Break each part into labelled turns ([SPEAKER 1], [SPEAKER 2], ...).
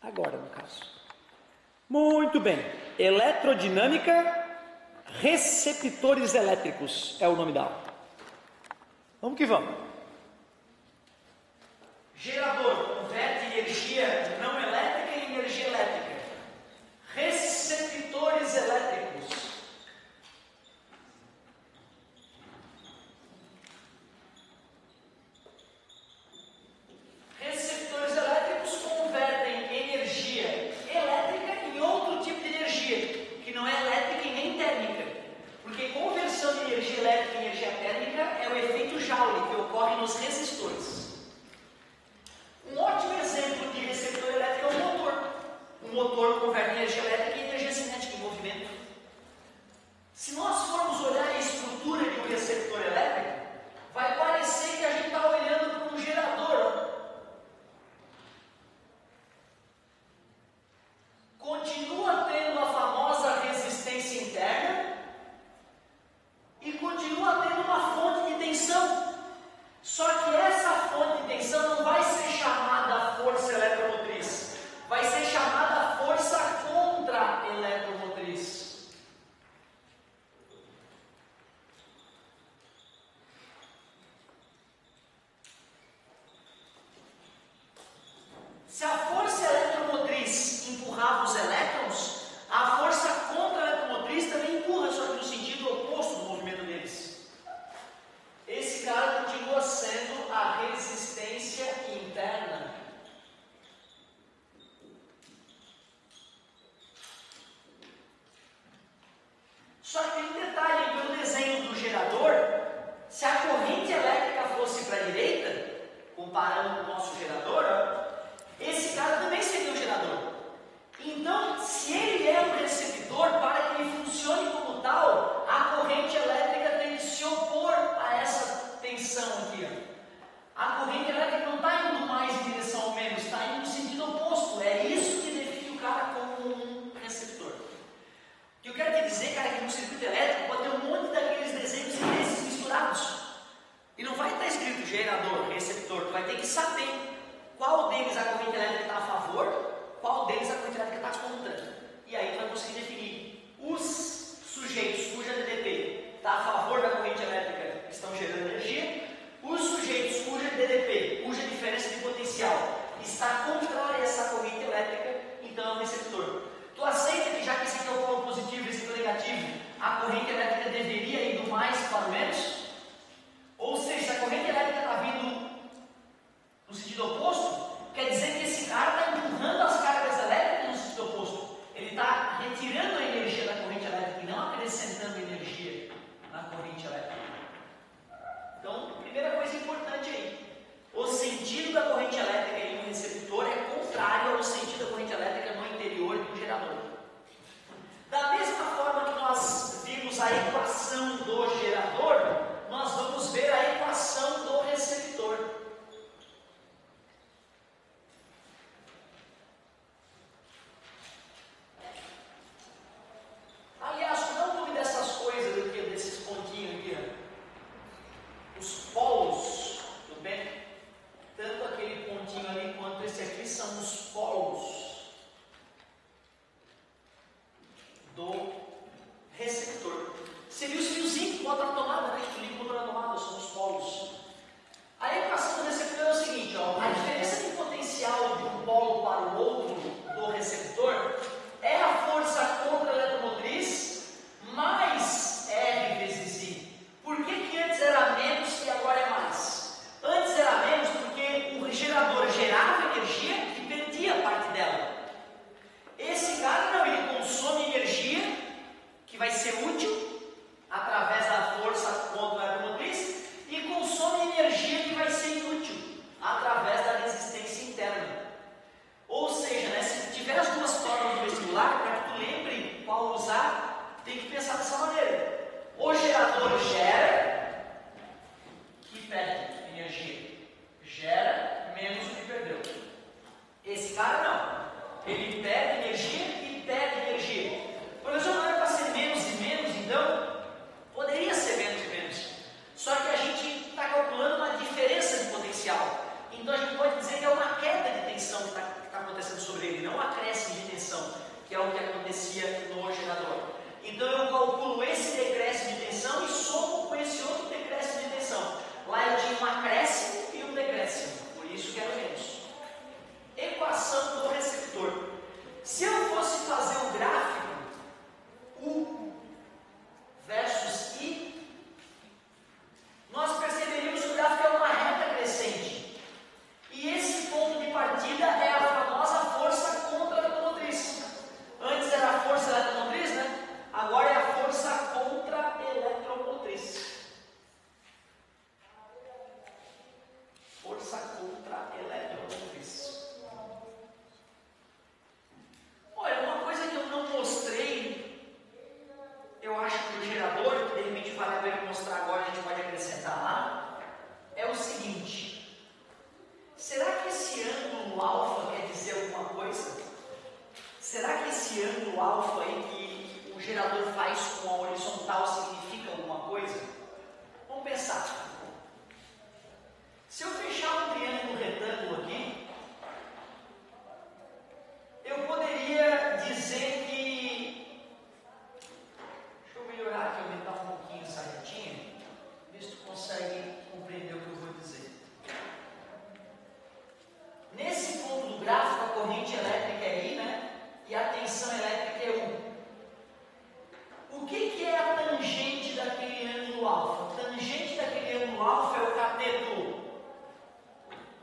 [SPEAKER 1] Agora, no caso. Muito bem. Eletrodinâmica, receptores elétricos é o nome da aula. Vamos que vamos. Gerador converte energia não elétrica em energia elétrica. Receptores elétricos. Receptores elétricos convertem energia elétrica em outro tipo de energia, que não é elétrica e nem térmica. Porque conversão de energia elétrica em energia térmica é o efeito Joule, que ocorre nos resistores. Um ótimo exemplo de receptor elétrico é o motor. O motor converte energia elétrica em energia cinética em movimento. Se nós formos olhar a estrutura de um receptor elétrico, vai parecer que a gente está olhando para um gerador. Continua tendo a famosa resistência interna e continua tendo uma fonte de tensão. Só que essa fonte de tensão não vai ser chamada força eletromotriz, vai ser chamada força contra-eletromotriz. Se a força eletromotriz empurrava os elétrons, a força contra-eletromotriz também empurra, só que no sentido oposto do movimento deles. Esse cara continua sendo a resistência interna. Só que tem um detalhe, pelo desenho do gerador, se a corrente elétrica fosse para a direita, comparando com o nosso gerador, esse cara também seria um gerador. Então, se ele é um receptor, para que ele funcione como tal, a corrente elétrica tem que se opor a essa tensão aqui. A corrente elétrica não está indo mais em direção ao menos, está indo no sentido oposto. É isso que define o cara como um receptor. O que eu quero te dizer, cara, é que no circuito elétrico pode ter um monte daqueles desenhos desses misturados. E não vai estar escrito gerador, receptor, tu vai ter que saber qual deles a corrente elétrica está a favor, qual deles a corrente elétrica está contra. E aí tu vai conseguir definir os sujeitos cuja DDP está a favor da corrente elétrica que estão gerando energia, os sujeitos cuja DDP, cuja diferença de potencial está contrária a essa corrente elétrica, então é um receptor. Tu aceita que já que esse aqui é o polo positivo e esse aqui é o negativo, a corrente elétrica deveria ir do mais para o menos? Ou seja, se a corrente elétrica está vindo no sentido oposto, quer dizer que esse cara está empurrando as cargas elétricas no sentido oposto. Ele está retirando a energia da corrente elétrica e não acrescentando energia na corrente elétrica. Então, primeira coisa importante aí, o sentido da corrente elétrica em um receptor é contrário ao sentido da corrente elétrica no interior do gerador. Da mesma forma que nós vimos a equação do gerador, nós vamos ver a equação do receptor. Aliás, qual é o nome dessas coisas aqui, desses pontinhos aqui? Os polos, tudo bem? Tanto aquele pontinho ali quanto esse aqui são os polos do receptor. Seria os fiozinhos que botam na tomada, né? Que liga o motor na tomada, são os polos. A equação do receptor é o seguinte, ó, a diferença de potencial de um polo para o outro do receptor é a força contra-eletromotriz mais R vezes I. Por que antes era menos e agora é mais? Antes era menos porque o gerador gerava energia e perdia parte dela. Esse cara não, ele consome energia que vai ser útil através da força contra-eletromotriz e consome energia que vai ser inútil através da resistência interna. Ou seja, né, se tiver as duas provas no vestibular, para que tu lembre qual usar, tem que pensar dessa maneira. O gerador gera e perde energia. Gera menos do que perdeu. Esse cara não. Ele perde energia e perde energia. Professor, não era para ser menos e menos, então? Poderia ser menos e menos. Só que a gente está calculando uma diferença de potencial. Então a gente pode dizer que é uma queda de tensão que está acontecendo sobre dele, não acréscimo de tensão, que é o que acontecia no gerador. Então eu calculo esse decréscimo de tensão e somo com esse outro decréscimo de tensão. Lá eu tinha um acréscimo e um decréscimo, por isso que era menos. Equação do receptor. Se eu fosse fazer o gráfico U versus I, nós perceberíamos que o gráfico é uma reta crescente. E esse ponto de partida é a famosa força contra-motriz. Antes era a força eletromotriz, né? Agora é a força contra-eletromotriz. Força contra-eletromotriz. Olha, uma coisa que eu não mostrei, eu acho que o gerador, que de repente vale a pena mostrar agora, a gente pode acrescentar lá, é o seguinte: será que esse ângulo alfa quer dizer alguma coisa? Será que esse ângulo alfa aí que o gerador faz com a horizontal significa alguma coisa? Vamos pensar. Se eu fechar um triângulo retângulo aqui, eu poderia dizer que... Deixa eu melhorar aqui, aumentar um pouquinho essa retinha, ver se tu consegue compreender o que eu vou dizer. Nesse ponto do gráfico, a corrente elétrica é I, né? E a tensão elétrica é U. O que é a tangente daquele ângulo alfa? A tangente daquele ângulo alfa é o cateto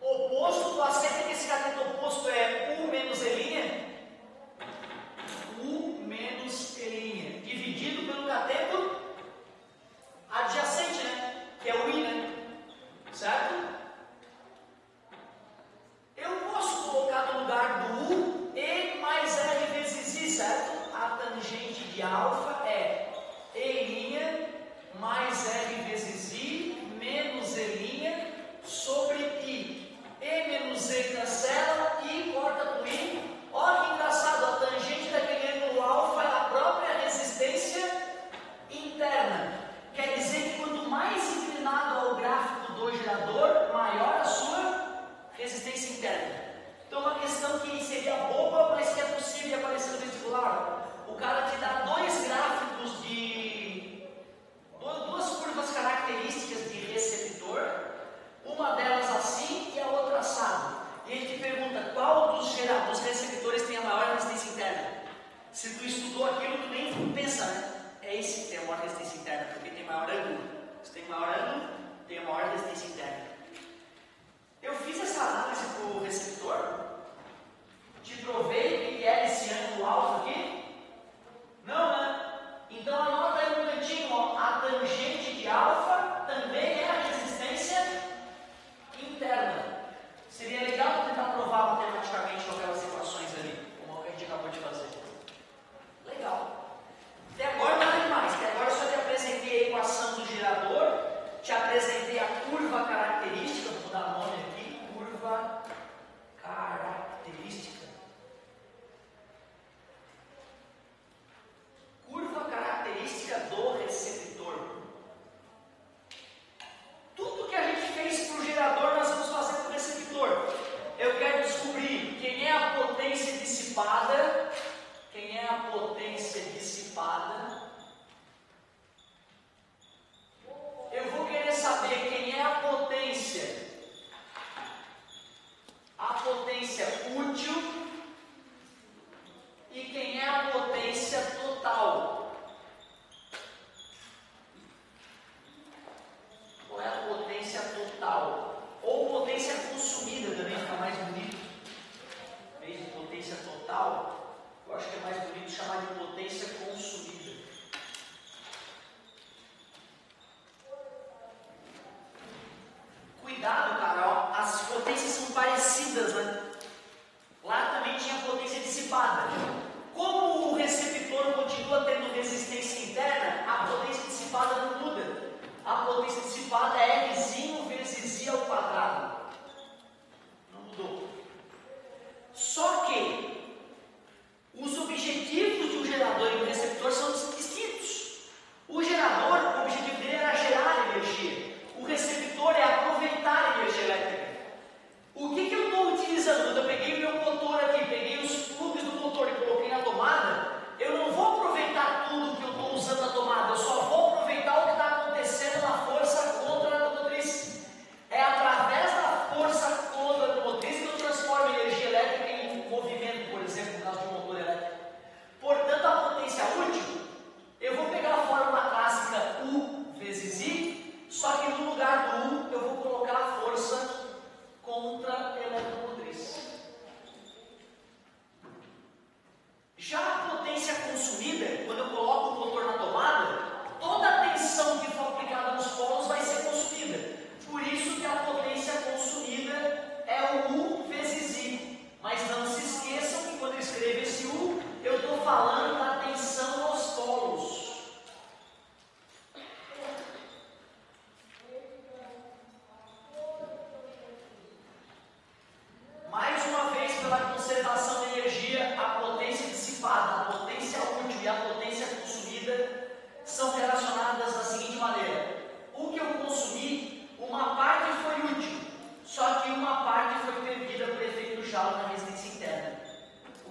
[SPEAKER 1] oposto. Tu aceita que esse cateto oposto é U menos E'? U menos E', dividido pelo cateto adjacente, né? Que é o I, né? Certo? Eu posso colocar no lugar do U E mais R vezes I, certo? A tangente de alfa é E' mais R vezes I menos E' sobre I. E menos E cancela, I corta com I. Olha que engraçado, a tangente daquele ângulo alfa é a própria resistência interna. Quer dizer que quanto mais inclinado ao gráfico do gerador, maior a sua resistência interna. Então uma questão que seria boba, mas que é possível aparecer no vestibular. O cara te dá dois gráficos de... duas curvas características de receptor, uma delas assim e a outra assado. E ele te pergunta qual dos receptores tem a maior resistência interna. Se tu estudou aquilo, tu nem pensa, né? É esse que tem a maior resistência interna, porque tem maior ângulo. Se tem maior ângulo, tem a maior resistência interna. Eu fiz essa análise para o receptor, te provei que era esse ângulo alfa aqui? Não, né? Então anota aí um cantinho, ó, a tangente de alfa também é a resistência interna. Seria legal tentar provar matematicamente com aquelas equações ali, como a gente acabou de fazer. Legal. Até agora nada demais, até agora eu só te apresentei a equação do gerador, te apresentei a curva característica, vou dar nome aqui, curva característica. Curva característica do receptor. Tudo que a gente fez para o gerador, nós vamos fazer para o receptor. Eu quero descobrir quem é a potência dissipada. Quem é a potência dissipada? Eu vou querer saber quem é a potência útil e quem é a potência total. Qual é a potência total? Ou potência consumida também fica mais bonito. Em vez de potência total.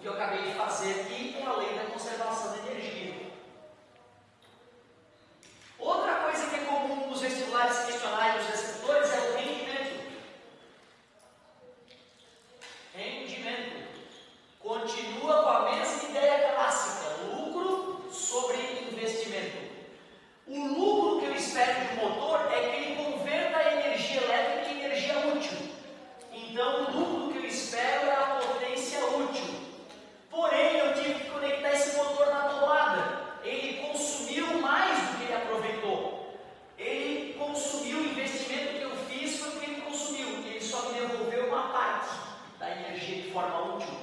[SPEAKER 1] que eu acabei de fazer aqui com a lei da conservação da energia. Outra coisa que é comum nos vestibulares questionários dos receptores é o rendimento. Rendimento. Continua com a mesma ideia clássica, lucro sobre investimento. O lucro que eu espero de um motor é que ele converta a energia elétrica em energia útil. Então, o lucro que eu espero é a potência útil. Porém, eu tive que conectar esse motor na tomada. Ele consumiu mais do que ele aproveitou. Ele consumiu o investimento que eu fiz, foi o que ele consumiu. Ele só me devolveu uma parte da energia de forma útil.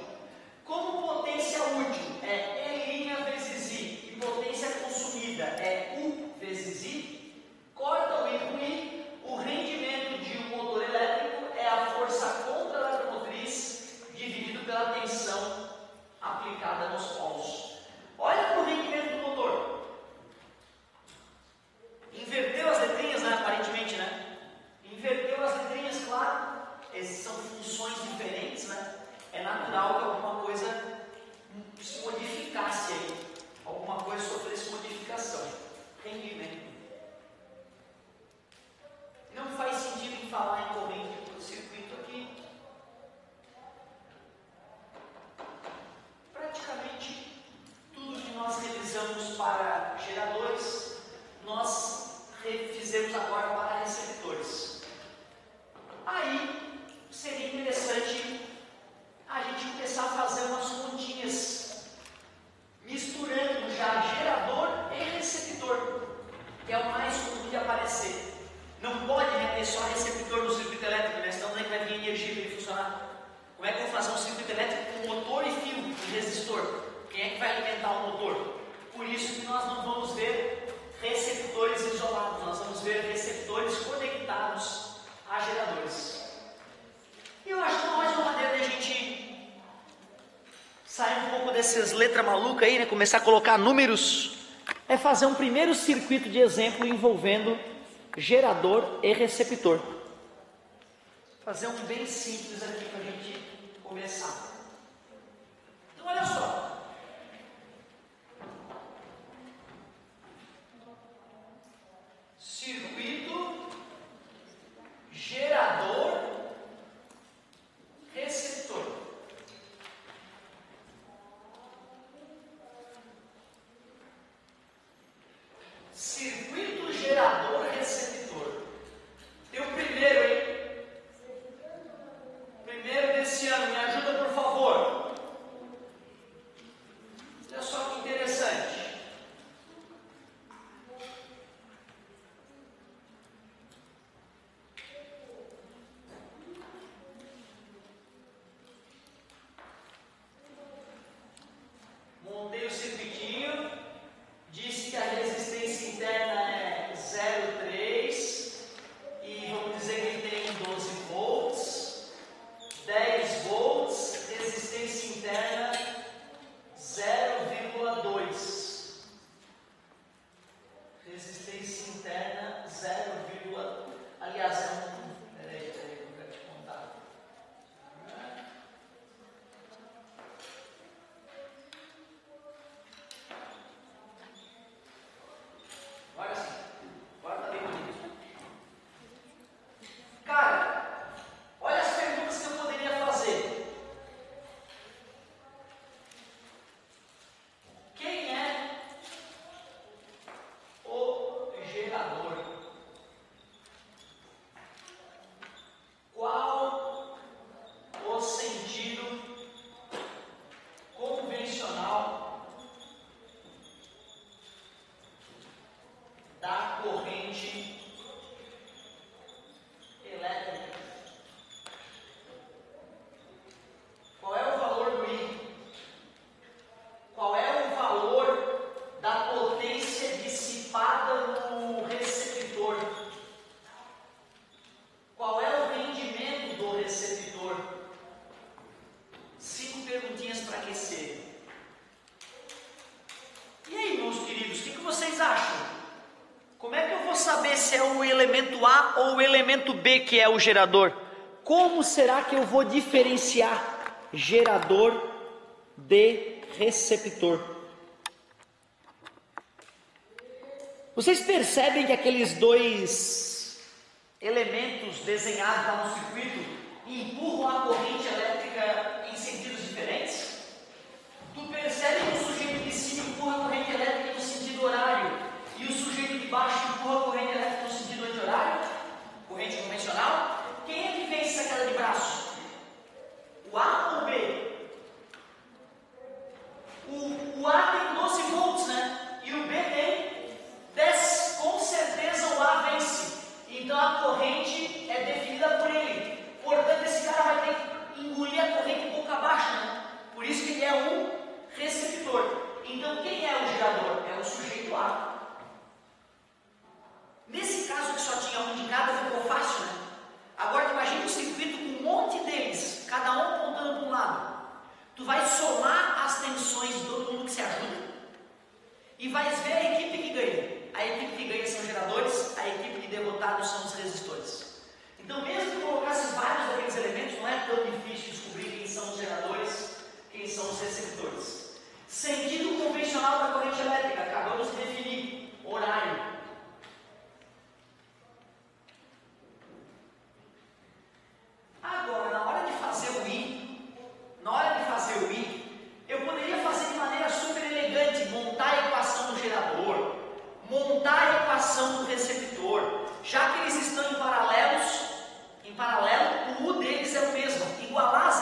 [SPEAKER 1] Como potência útil é E' vezes I e potência consumida é U vezes I, corta o I com I, o rendimento de um motor elétrico é a força contra a eletromotriz dividido pela tensão aplicada nos polos. Olha para o rendimento do motor. Inverteu as letrinhas, né? Aparentemente, né? Inverteu as letrinhas, claro. Essas são funções diferentes, né? É natural que alguma coisa se modificasse aí. Alguma coisa sofresse modificação. Rendimento. Não faz sentido em falar em corrente do circuito aqui. Praticamente tudo que nós realizamos para geradores, nós fizemos agora para receptores. Aí seria interessante a gente começar a fazer umas continhas, misturando já gerador e receptor, que é o mais comum de aparecer. Não pode ter só receptor no circuito elétrico, né? Senão não vai vir energia para ele funcionar. Como é que eu vou fazer um circuito elétrico com motor e fio e resistor? Quem é que vai alimentar o motor? Por isso que nós não vamos ver receptores isolados, nós vamos ver receptores conectados a geradores. E eu acho que mais uma maneira de a gente sair um pouco dessas letras malucas aí, né? Começar a colocar números, é fazer um primeiro circuito de exemplo envolvendo gerador e receptor. Fazer um bem simples aqui para a gente começar. Então olha só. Circuito, gerador, receptor. Circuito, gerador, receptor. Tem o primeiro, hein? Primeiro desse ano, me ajuda por favor. Olha só que interessante. Montei o circuitinho, disse que a resistência interna é 0,3 e vamos dizer que ele tem 12 volts, 10 volts, resistência interna 0,2. Resistência interna 0, aliás, é um. Peraí, eu quero te contar. Olha assim, agora está bem bonito. Cara, olha as perguntas que eu poderia fazer. Quem é o gerador? Qual o sentido convencional da corrente elétrica? Qual é o valor do I? Qual é o valor da potência dissipada no receptor? Qual é o rendimento do receptor? 5 perguntinhas para aquecer. E aí, meus queridos, o que vocês acham? Como é que eu vou saber se é o elemento A ou o elemento B que é o gerador? Como será que eu vou diferenciar gerador de receptor. Vocês percebem que aqueles dois elementos desenhados lá no circuito empurram a corrente elétrica em sentidos diferentes? Tu percebe que o sujeito de cima empurra a corrente elétrica no sentido horário e o sujeito de baixo empurra a corrente elétrica no sentido anti-horário? Corrente convencional? Quem é que vence essa queda de braço? O A ou o B? O A tem 12 volts, né? E o B tem 10. Com certeza o A vence. Então a corrente é definida por ele. Portanto, esse cara vai ter que engolir a corrente boca abaixo, né? Por isso que ele é um receptor. Então, quem é o gerador? É o sujeito A. Nesse caso que só tinha um de cada, ficou fácil, né? Agora, imagine um circuito com um monte deles, cada um apontando para um lado. Tu vai somar as tensões de todo mundo que se ajuda e vais ver a equipe que ganha. A equipe que ganha são os geradores, a equipe de derrotados são os resistores. Então, mesmo que colocasse vários daqueles elementos, não é tão difícil descobrir quem são os geradores, quem são os receptores. Sentido convencional da corrente elétrica, acabamos de definir, horário. Agora, na hora de fazer o I, eu poderia fazer de maneira super elegante, montar a equação do gerador, montar a equação do receptor, já que eles estão em paralelo, o U deles é o mesmo, igualar as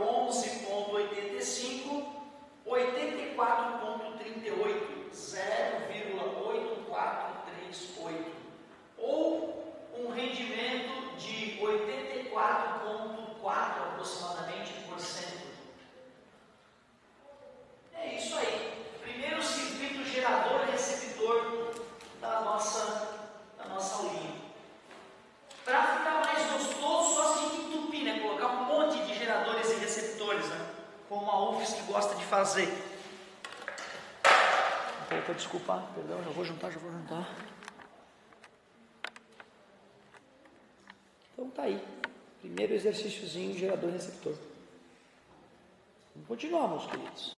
[SPEAKER 1] 11,85, 84,38, 0,8438, ou um rendimento de 84,4 aproximadamente por cento. É isso aí. Primeiro circuito gerador e receptor da nossa aulinha. Para ficar mais gostoso, só se entupir, né? Colocar um monte de geradores e receptores, né? Como a UFSC gosta de fazer. Opa, desculpa, perdão, já vou juntar. Então tá aí. Primeiro exercíciozinho, gerador e receptor. Vamos continuar, meus queridos.